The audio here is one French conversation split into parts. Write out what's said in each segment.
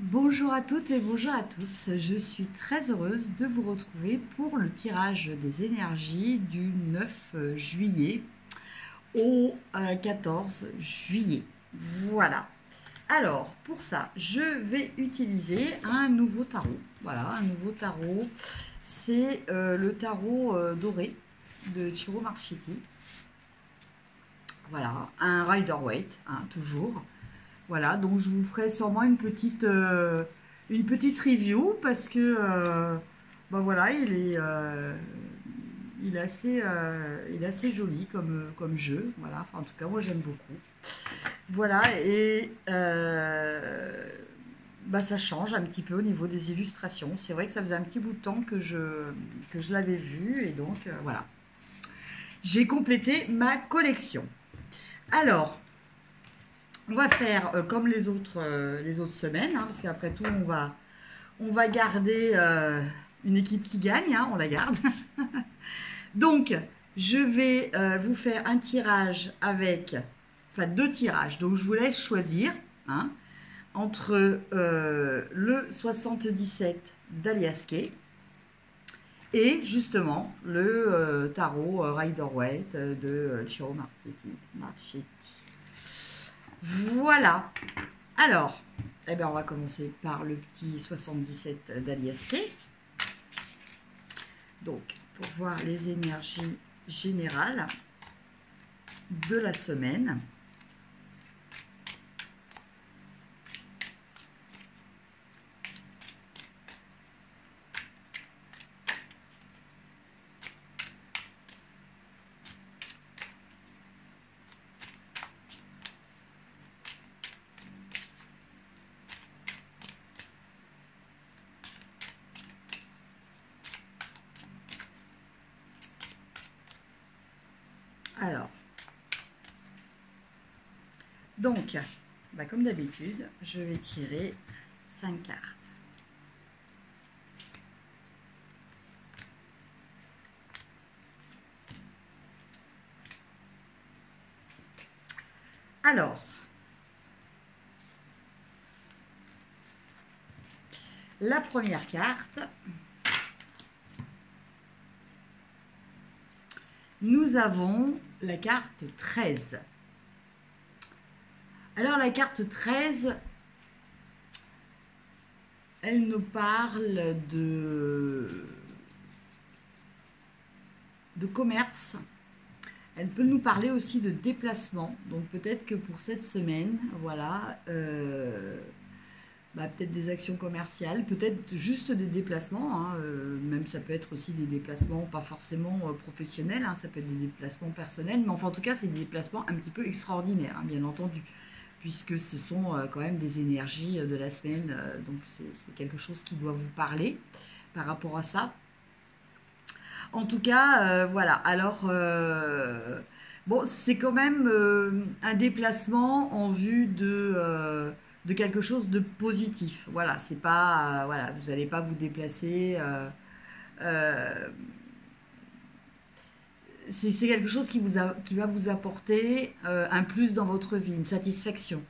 Bonjour à toutes et bonjour à tous. Je suis très heureuse de vous retrouver pour le tirage des énergies du 9 juillet au 14 juillet. Voilà. Alors, pour ça, je vais utiliser un nouveau tarot. Voilà, un nouveau tarot. C'est le tarot doré de Ciro Marchetti. Voilà, un Rider-Waite, hein, toujours. Voilà, donc je vous ferai sûrement une petite review parce que ben voilà, il est assez joli comme jeu. Voilà, enfin, en tout cas, moi j'aime beaucoup. Voilà, et bah, ça change un petit peu au niveau des illustrations. C'est vrai que ça faisait un petit bout de temps que je l'avais vu et donc voilà. J'ai complété ma collection. Alors, on va faire comme les autres semaines, hein, parce qu'après tout, on va garder une équipe qui gagne, hein, on la garde. Donc, je vais vous faire un tirage enfin 2 tirages. Donc, je vous laisse choisir hein, entre le 77 d'Aliaskey et justement le tarot Rider-Waite de Ciro Marchetti. Voilà. Alors, eh bien, on va commencer par le petit 77 d'Aliaskey. Donc, pour voir les énergies générales de la semaine. Alors, donc, bah comme d'habitude, je vais tirer 5 cartes. Alors, la première carte, nous avons la carte 13. Alors la carte 13, elle nous parle de commerce. Elle peut nous parler aussi de déplacement. Donc peut-être que pour cette semaine, voilà, peut-être des actions commerciales, peut-être juste des déplacements. Hein, même ça peut être aussi des déplacements pas forcément professionnels, hein, ça peut être des déplacements personnels. Mais enfin en tout cas c'est des déplacements un petit peu extraordinaires, hein, bien entendu. Puisque ce sont quand même des énergies de la semaine. Donc c'est quelque chose qui doit vous parler par rapport à ça. En tout cas, voilà. Alors, bon, c'est quand même un déplacement en vue de quelque chose de positif. Voilà, c'est pas, voilà, vous n'allez pas vous déplacer. Euh, c'est quelque chose qui va vous apporter un plus dans votre vie, une satisfaction,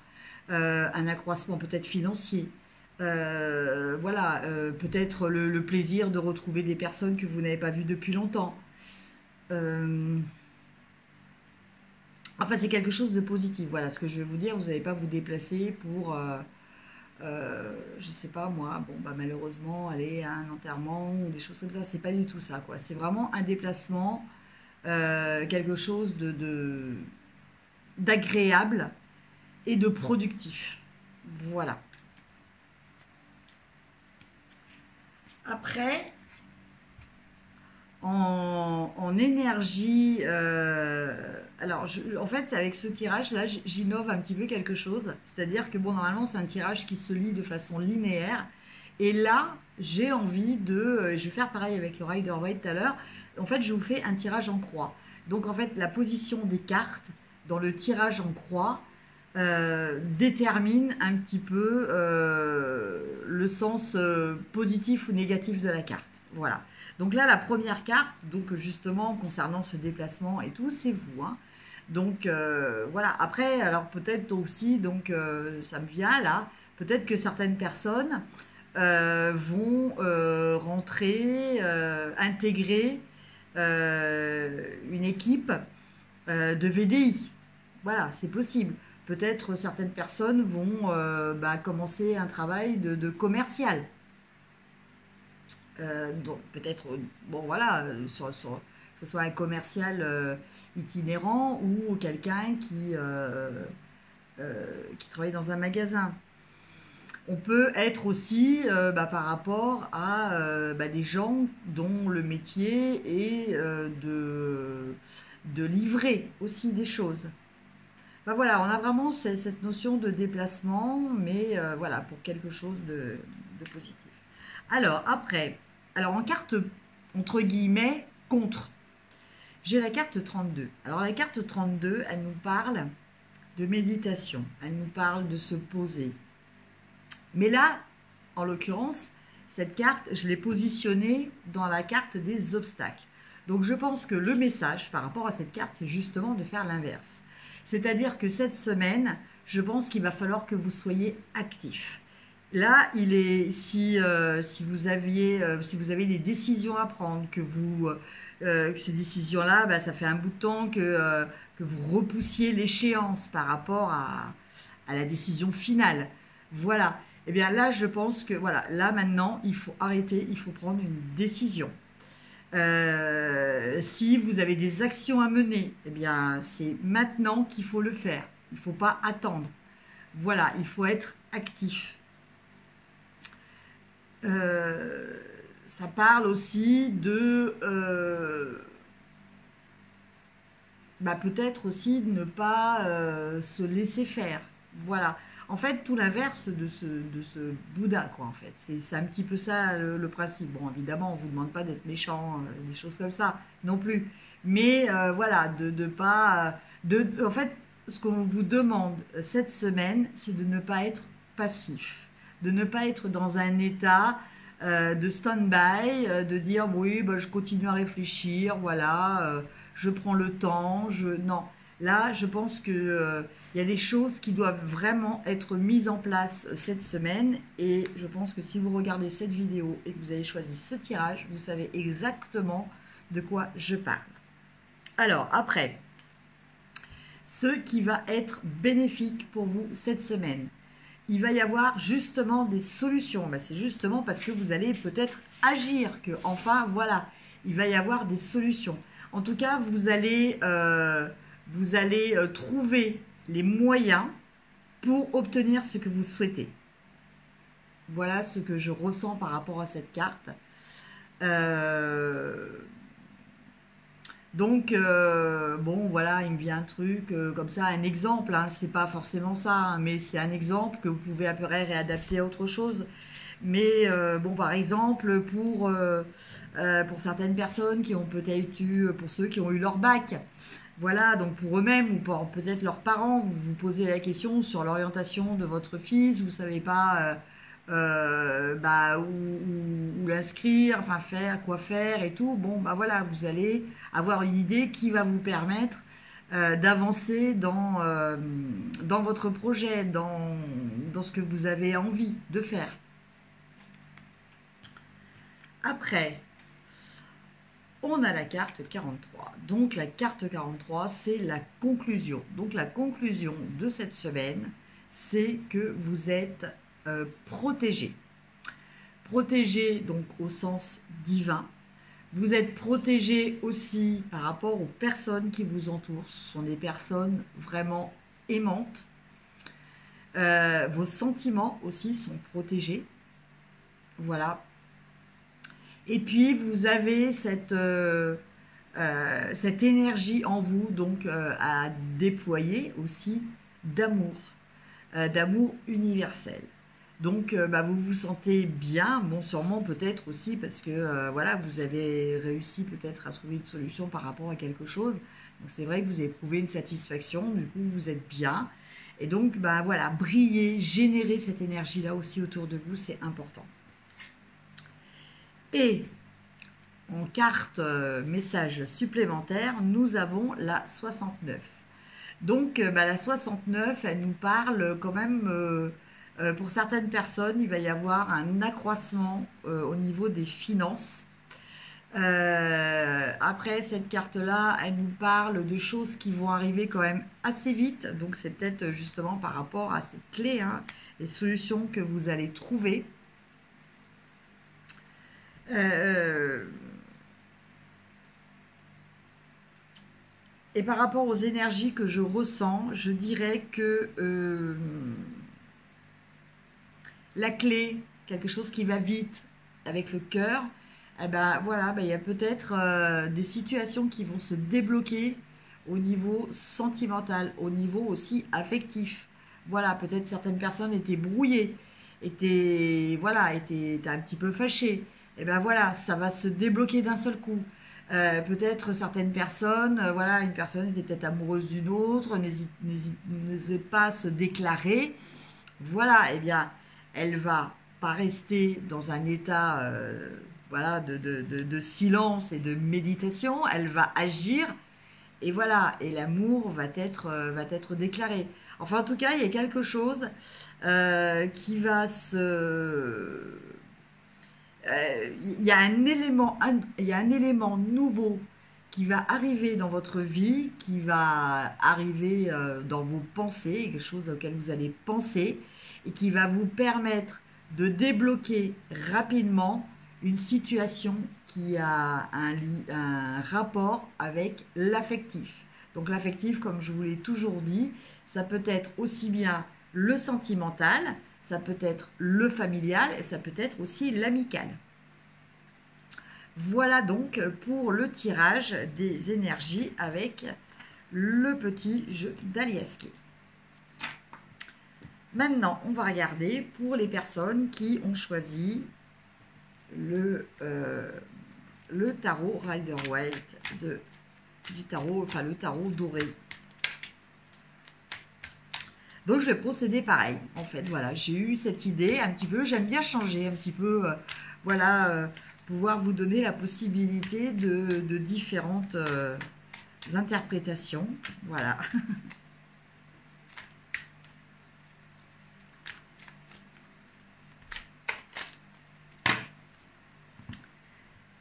un accroissement peut-être financier. Voilà, peut-être le plaisir de retrouver des personnes que vous n'avez pas vues depuis longtemps. Enfin, c'est quelque chose de positif. Voilà ce que je vais vous dire. Vous n'allez pas vous déplacer pour, je sais pas moi, bon, bah, malheureusement, aller à un enterrement ou des choses comme ça. C'est pas du tout ça, quoi. C'est vraiment un déplacement, quelque chose d'agréable et de productif. Voilà. Après, en énergie, alors en fait avec ce tirage là j'innove un petit peu quelque chose, c'est-à-dire que bon normalement c'est un tirage qui se lit de façon linéaire et là j'ai envie je vais faire pareil avec le Rider-Waite tout à l'heure, en fait je vous fais un tirage en croix, donc en fait la position des cartes dans le tirage en croix détermine un petit peu le sens positif ou négatif de la carte. Voilà. Donc là, la première carte, donc justement concernant ce déplacement et tout, c'est vous. Hein. Donc voilà. Après, alors peut-être aussi, donc ça me vient là, Peut-être que certaines personnes vont rentrer, intégrer une équipe de VDI. Voilà, c'est possible. Peut-être certaines personnes vont commencer un travail de commercial. Donc peut-être, bon voilà, que ce soit un commercial itinérant ou quelqu'un qui travaille dans un magasin. On peut être aussi par rapport à des gens dont le métier est de livrer aussi des choses. Ben voilà, on a vraiment cette notion de déplacement, mais voilà, pour quelque chose de positif. Alors, après, en carte, entre guillemets, contre, j'ai la carte 32. Alors, la carte 32, elle nous parle de méditation, elle nous parle de se poser. Mais là, en l'occurrence, cette carte, je l'ai positionnée dans la carte des obstacles. Donc, je pense que le message par rapport à cette carte, c'est justement de faire l'inverse. C'est-à-dire que cette semaine, je pense qu'il va falloir que vous soyez actif. Là, si vous avez des décisions à prendre, que ces décisions-là, ça fait un bout de temps que vous repoussiez l'échéance par rapport à la décision finale. Voilà. Eh bien là, je pense que voilà, là maintenant, il faut arrêter, il faut prendre une décision. Si vous avez des actions à mener, eh bien c'est maintenant qu'il faut le faire. Il ne faut pas attendre. Voilà, il faut être actif. Ça parle aussi de peut-être aussi de ne pas se laisser faire. Voilà. En fait, tout l'inverse de ce Bouddha, quoi, en fait. C'est un petit peu ça le principe. Bon, évidemment, on ne vous demande pas d'être méchant, des choses comme ça, non plus. Mais voilà, de pas... en fait, ce qu'on vous demande cette semaine, c'est de ne pas être passif. De ne pas être dans un état de stand-by, de dire, oui, je continue à réfléchir, voilà, je prends le temps, Non. Là, je pense que il y a des choses qui doivent vraiment être mises en place cette semaine et je pense que si vous regardez cette vidéo et que vous avez choisi ce tirage, vous savez exactement de quoi je parle. Alors, après, ce qui va être bénéfique pour vous cette semaine, il va y avoir justement des solutions. C'est justement parce que vous allez peut-être agir que, enfin, voilà, il va y avoir des solutions. En tout cas, vous allez trouver les moyens pour obtenir ce que vous souhaitez. Voilà ce que je ressens par rapport à cette carte. Donc, bon, voilà, il me vient un truc comme ça, un exemple, hein, c'est pas forcément ça, hein, mais c'est un exemple que vous pouvez après réadapter à autre chose. Mais bon, par exemple, pour certaines personnes qui ont peut-être pour ceux qui ont eu leur bac, voilà, donc pour eux-mêmes ou pour peut-être leurs parents, vous vous posez la question sur l'orientation de votre fils, vous ne savez pas où l'inscrire, enfin quoi faire et tout. Bon, voilà, vous allez avoir une idée qui va vous permettre d'avancer dans votre projet, dans ce que vous avez envie de faire. Après, on a la carte 43. Donc la carte 43, c'est la conclusion. Donc la conclusion de cette semaine, c'est que vous êtes protégé. Protégé donc au sens divin. Vous êtes protégé aussi par rapport aux personnes qui vous entourent. Ce sont des personnes vraiment aimantes. Vos sentiments aussi sont protégés. Voilà. Et puis, vous avez cette énergie en vous, donc, à déployer aussi d'amour universel. Donc, vous vous sentez bien, bon, sûrement peut-être aussi parce que, voilà, vous avez réussi peut-être à trouver une solution par rapport à quelque chose. Donc, c'est vrai que vous avez éprouvé une satisfaction, du coup, vous êtes bien. Et donc, voilà, briller, générer cette énergie-là aussi autour de vous, c'est important. Et en carte message supplémentaire, nous avons la 69. Donc la 69, elle nous parle quand même Pour certaines personnes, il va y avoir un accroissement au niveau des finances. Après, cette carte-là, elle nous parle de choses qui vont arriver quand même assez vite. Donc, c'est peut-être justement par rapport à cette clé, hein, les solutions que vous allez trouver. Et par rapport aux énergies que je ressens, je dirais que la clé, quelque chose qui va vite avec le cœur, eh ben voilà, ben, il y a peut-être des situations qui vont se débloquer au niveau sentimental, au niveau aussi affectif. Voilà, peut-être certaines personnes étaient brouillées, étaient un petit peu fâchées. Et ben voilà, ça va se débloquer d'un seul coup. Peut-être certaines personnes, voilà, une personne était peut-être amoureuse d'une autre, n'hésite pas à se déclarer. Voilà, eh bien, elle va pas rester dans un état voilà, de silence et de méditation, elle va agir et voilà, et l'amour va être déclaré. Enfin, en tout cas, il y a quelque chose qui va se... il y a un élément nouveau qui va arriver dans votre vie, qui va arriver dans vos pensées, quelque chose auquel vous allez penser, et qui va vous permettre de débloquer rapidement une situation qui a un rapport avec l'affectif. Donc l'affectif, comme je vous l'ai toujours dit, ça peut être aussi bien le sentimental, ça peut être le familial et ça peut être aussi l'amical. Voilà donc pour le tirage des énergies avec le petit jeu d'Aliaské. Maintenant, on va regarder pour les personnes qui ont choisi le tarot Rider-Waite du tarot, enfin le tarot doré. Donc je vais procéder pareil. En fait, voilà, j'ai eu cette idée un petit peu. J'aime bien changer un petit peu, voilà, pouvoir vous donner la possibilité de différentes interprétations. Voilà.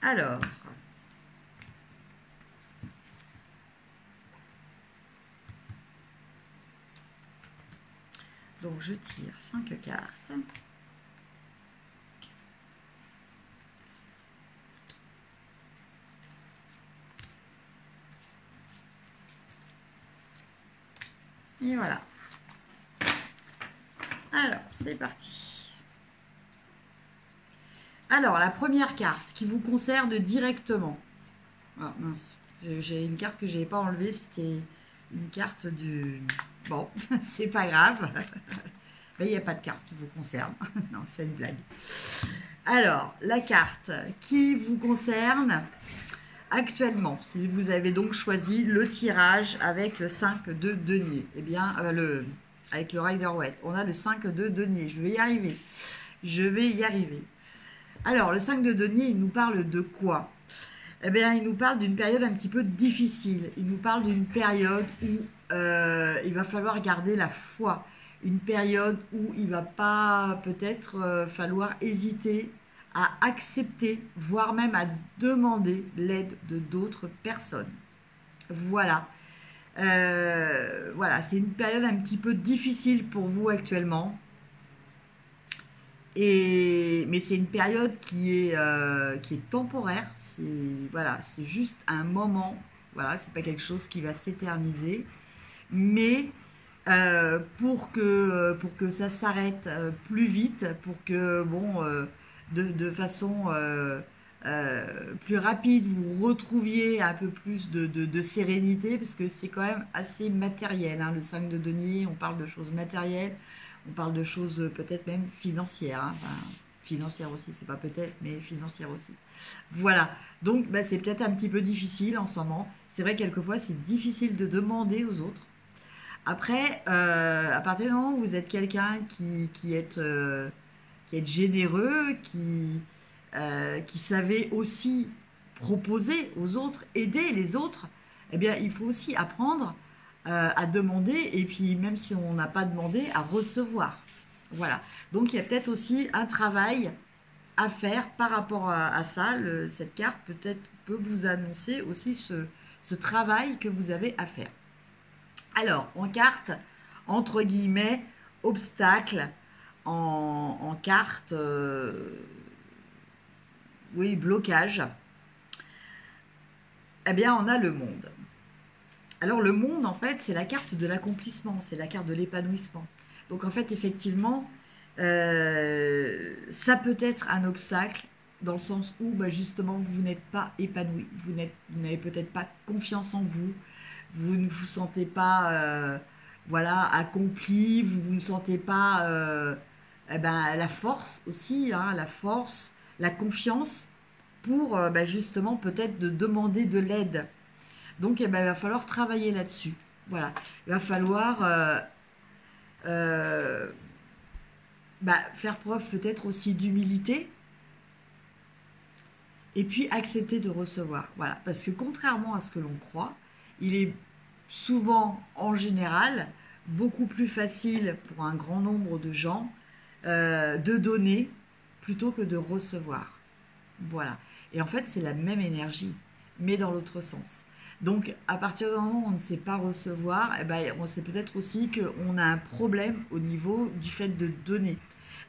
Alors, donc je tire 5 cartes. Et voilà. Alors, c'est parti. Alors, la première carte qui vous concerne directement. Ah, mince. J'ai une carte que je n'avais pas enlevée. C'était une carte du... Bon, c'est pas grave. Mais il n'y a pas de carte qui vous concerne. Non, c'est une blague. Alors, la carte qui vous concerne actuellement, si vous avez donc choisi le tirage avec le 5 de denier, eh bien, avec le Rider-Waite, on a le 5 de denier. Je vais y arriver. Je vais y arriver. Alors, le 5 de denier, il nous parle de quoi? Eh bien, il nous parle d'une période un petit peu difficile. Il nous parle d'une période où il va falloir garder la foi. Une période où il va pas peut-être falloir hésiter à accepter, voire même à demander l'aide de d'autres personnes. Voilà. Voilà, c'est une période un petit peu difficile pour vous actuellement. Mais c'est une période qui est temporaire. Voilà, c'est juste un moment. Voilà, c'est pas quelque chose qui va s'éterniser. Mais pour que ça s'arrête plus vite, pour que bon, de façon plus rapide, vous retrouviez un peu plus de sérénité, parce que c'est quand même assez matériel, hein, le 5 de denier. On parle de choses matérielles. On parle de choses peut-être même financières. Hein. Enfin, financières aussi, c'est pas peut-être, mais financières aussi. Voilà. Donc, bah, c'est peut-être un petit peu difficile en ce moment. C'est vrai, quelquefois, c'est difficile de demander aux autres. Après, à partir du moment où vous êtes quelqu'un qui est généreux, qui savait aussi proposer aux autres, aider les autres, eh bien, il faut aussi apprendre à demander, et puis même si on n'a pas demandé, à recevoir. Voilà. Donc, il y a peut-être aussi un travail à faire par rapport à ça. Cette carte peut-être peut vous annoncer aussi ce travail que vous avez à faire. Alors, en carte, entre guillemets, obstacle, en carte, oui, blocage, eh bien, on a le monde. Alors, le monde, en fait, c'est la carte de l'accomplissement, c'est la carte de l'épanouissement. Donc, en fait, effectivement, ça peut être un obstacle dans le sens où, bah, justement, vous n'êtes pas épanoui, vous n'avez peut-être pas confiance en vous, vous ne vous sentez pas voilà, accompli, vous ne sentez pas eh ben, la force aussi, hein, la force, la confiance pour ben, justement peut-être de demander de l'aide. Donc eh ben, il va falloir travailler là-dessus. Voilà, il va falloir euh, bah, faire preuve peut-être aussi d'humilité et puis accepter de recevoir. Voilà, parce que contrairement à ce que l'on croit, il est souvent, en général, beaucoup plus facile pour un grand nombre de gens de donner plutôt que de recevoir. Voilà. Et en fait, c'est la même énergie, mais dans l'autre sens. Donc, à partir du moment où on ne sait pas recevoir, eh ben, on sait peut-être aussi qu'on a un problème au niveau du fait de donner.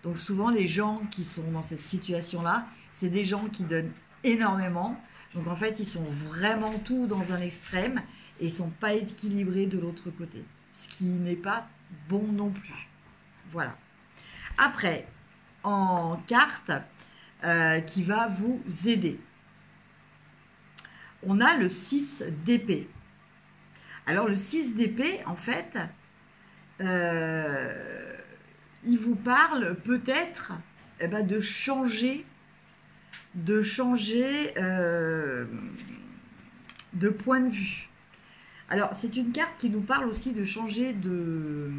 Donc, souvent, les gens qui sont dans cette situation-là, c'est des gens qui donnent énormément. Donc, en fait, ils sont vraiment tout dans un extrême et ils ne sont pas équilibrés de l'autre côté. Ce qui n'est pas bon non plus. Voilà. Après, en carte qui va vous aider, on a le 6 d'épée. Alors, le 6 d'épée, en fait, il vous parle peut-être eh ben, de changer de point de vue. Alors, c'est une carte qui nous parle aussi de changer de...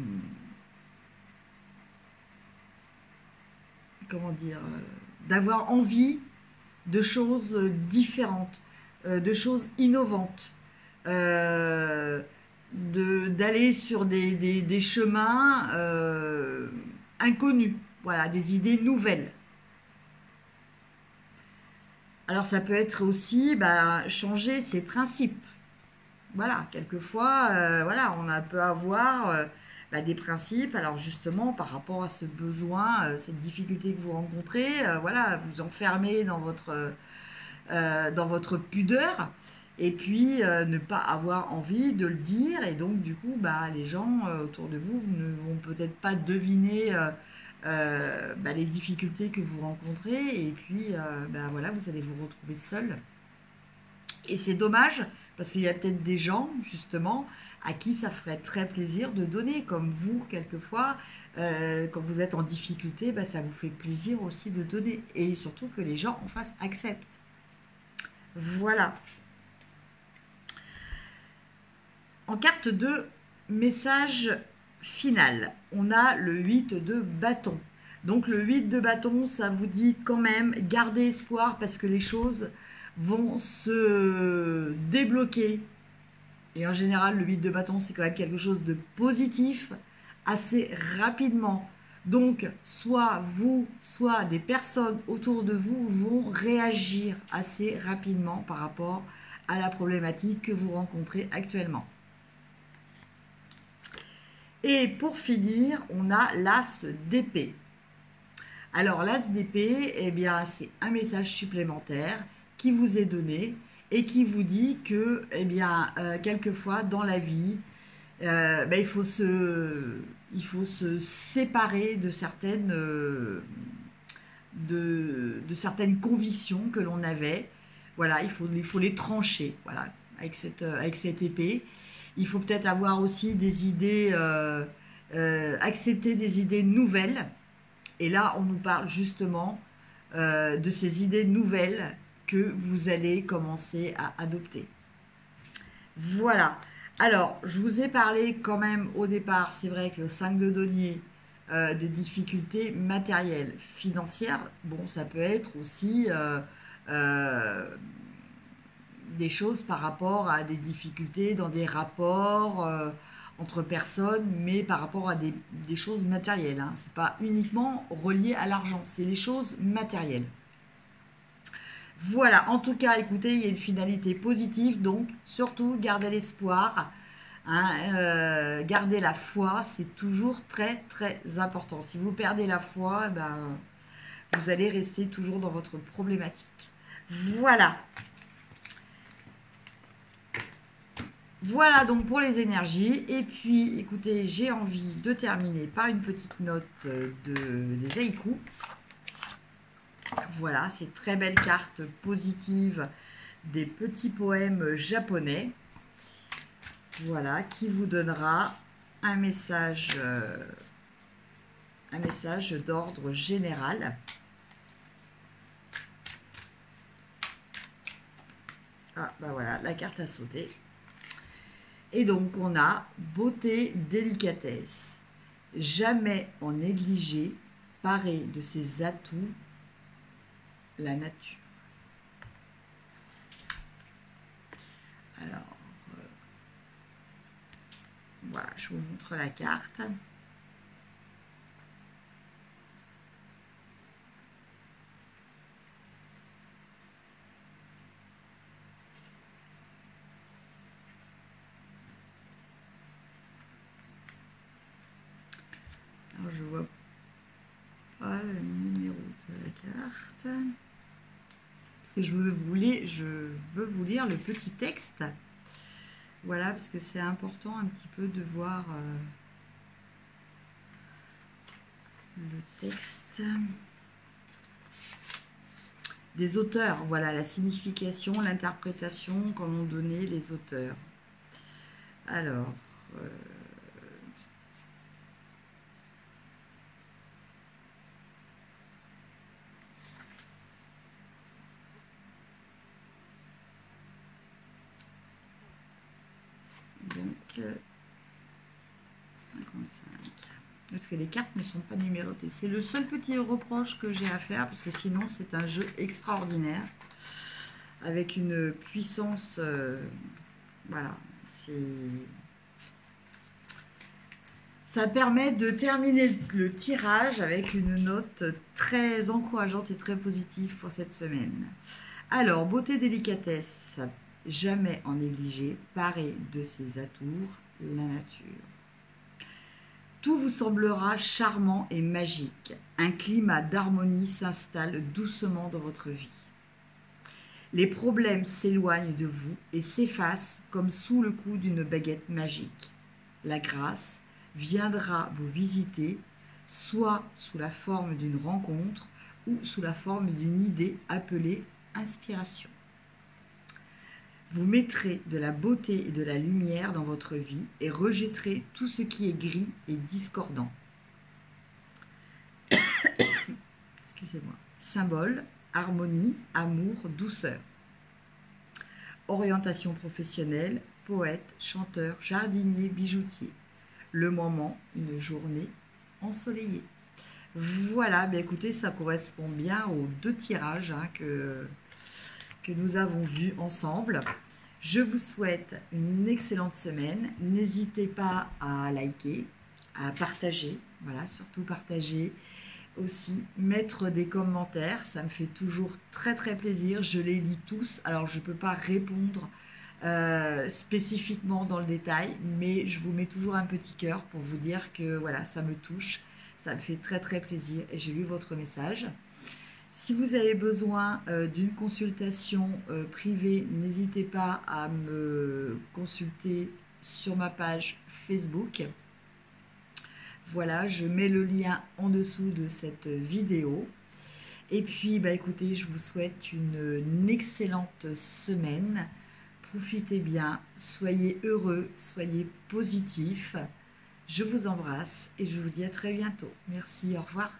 Comment dire, d'avoir envie de choses différentes, de choses innovantes, d'aller sur des chemins inconnus, voilà, des idées nouvelles. Alors ça peut être aussi bah, changer ses principes. Voilà, quelquefois, voilà, peut avoir bah, des principes. Alors justement, par rapport à ce besoin, cette difficulté que vous rencontrez, voilà, vous enfermez dans votre pudeur et puis ne pas avoir envie de le dire. Et donc, du coup, bah, les gens autour de vous ne vont peut-être pas deviner bah, les difficultés que vous rencontrez. Et puis, bah, voilà, vous allez vous retrouver seul. Et c'est dommage parce qu'il y a peut-être des gens, justement, à qui ça ferait très plaisir de donner, comme vous, quelquefois, quand vous êtes en difficulté, bah, ça vous fait plaisir aussi de donner. Et surtout que les gens en face acceptent. Voilà. En carte de message final, on a le 8 de bâton. Donc le 8 de bâton, ça vous dit quand même, gardez espoir parce que les choses vont se débloquer. Et en général, le 8 de bâton, c'est quand même quelque chose de positif assez rapidement. Donc, soit vous, soit des personnes autour de vous vont réagir assez rapidement par rapport à la problématique que vous rencontrez actuellement. Et pour finir, on a l'as d'épée. Alors, l'as d'épée, eh bien, c'est un message supplémentaire qui vous est donné et qui vous dit que, eh bien, quelquefois dans la vie, ben, il faut se séparer de certaines certaines convictions que l'on avait. Voilà, il faut les trancher. Voilà, avec cette épée. Il faut peut-être avoir aussi des idées, accepter des idées nouvelles. Et là, on nous parle justement de ces idées nouvelles que vous allez commencer à adopter. Voilà. Alors, je vous ai parlé quand même au départ, c'est vrai que le 5 de denier, de difficultés matérielles, financières, bon, ça peut être aussi des choses par rapport à des difficultés dans des rapports entre personnes, mais par rapport à des choses matérielles. Hein. Ce n'est pas uniquement relié à l'argent, c'est les choses matérielles. Voilà, en tout cas, écoutez, il y a une finalité positive, donc surtout gardez l'espoir, hein, gardez la foi, c'est toujours très très important. Si vous perdez la foi, ben, vous allez rester toujours dans votre problématique. Voilà. Voilà donc pour les énergies. Et puis, écoutez, j'ai envie de terminer par une petite note des haïkus. Voilà, ces très belles cartes positives des petits poèmes japonais. Voilà, qui vous donnera un message d'ordre général. Ah, bah voilà, la carte a sauté. Et donc, on a beauté, délicatesse. Jamais en négliger, paré de ses atouts, la nature. Alors, voilà, je vous montre la carte. Alors, je vois pas le numéro de la carte. Parce que je veux vous lire le petit texte. Voilà, parce que c'est important un petit peu de voir le texte des auteurs. Voilà, la signification, l'interprétation qu'en ont donné les auteurs. Alors, donc, 55. Parce que les cartes ne sont pas numérotées. C'est le seul petit reproche que j'ai à faire, parce que sinon, c'est un jeu extraordinaire, avec une puissance... voilà, ça permet de terminer le tirage avec une note très encourageante et très positive pour cette semaine. Alors, beauté, délicatesse, jamais en négliger, paré de ses atours, la nature. Tout vous semblera charmant et magique. Un climat d'harmonie s'installe doucement dans votre vie. Les problèmes s'éloignent de vous et s'effacent comme sous le coup d'une baguette magique. La grâce viendra vous visiter, soit sous la forme d'une rencontre ou sous la forme d'une idée appelée inspiration. Vous mettrez de la beauté et de la lumière dans votre vie et rejetterez tout ce qui est gris et discordant. Excusez-moi. Symbole, harmonie, amour, douceur. Orientation professionnelle, poète, chanteur, jardinier, bijoutier. Le moment, une journée ensoleillée. Voilà, bien écoutez, ça correspond bien aux deux tirages que nous avons vus ensemble. Je vous souhaite une excellente semaine. N'hésitez pas à liker, à partager. Voilà, surtout partager. Aussi, mettre des commentaires, ça me fait toujours très très plaisir. Je les lis tous. Alors, je ne peux pas répondre spécifiquement dans le détail, mais je vous mets toujours un petit cœur pour vous dire que voilà, ça me touche. Ça me fait très très plaisir et j'ai lu votre message. Si vous avez besoin d'une consultation privée, n'hésitez pas à me consulter sur ma page Facebook. Voilà, je mets le lien en dessous de cette vidéo. Et puis, bah, écoutez, je vous souhaite une excellente semaine. Profitez bien, soyez heureux, soyez positifs. Je vous embrasse et je vous dis à très bientôt. Merci, au revoir.